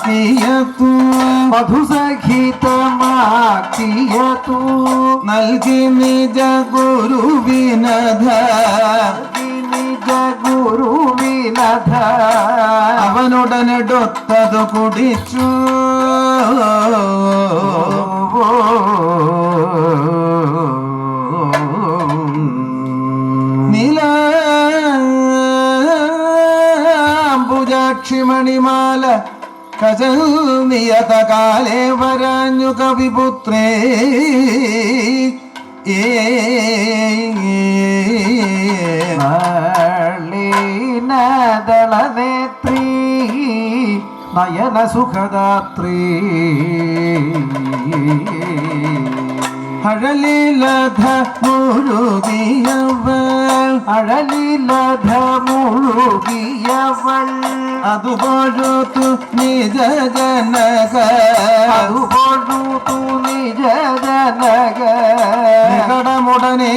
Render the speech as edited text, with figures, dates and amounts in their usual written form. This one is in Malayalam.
മാക്കിയതു മധുസഹിതമാക്കിയതു നൽകി നിജ ഗുരുവിനധ നിജ ഗുരുവിനധ അവനുടനെടുത്തതു കുടിച്ചു നീലാംബുജാക്ഷിമണിമാല കജൽ നിയത കാലേ വരാഞ്ഞു കവിപുത്രേ നളിനദളനേത്രീ നയന സുഖദാത്രീ അഴലിലധ മുഴുകിയവൾ അഴലിലധ മുഴുകിയവൾ അതുപോഴുതു നിജ ജനക അതുപോഴുതു നിജ ജനക നികടമുടനെ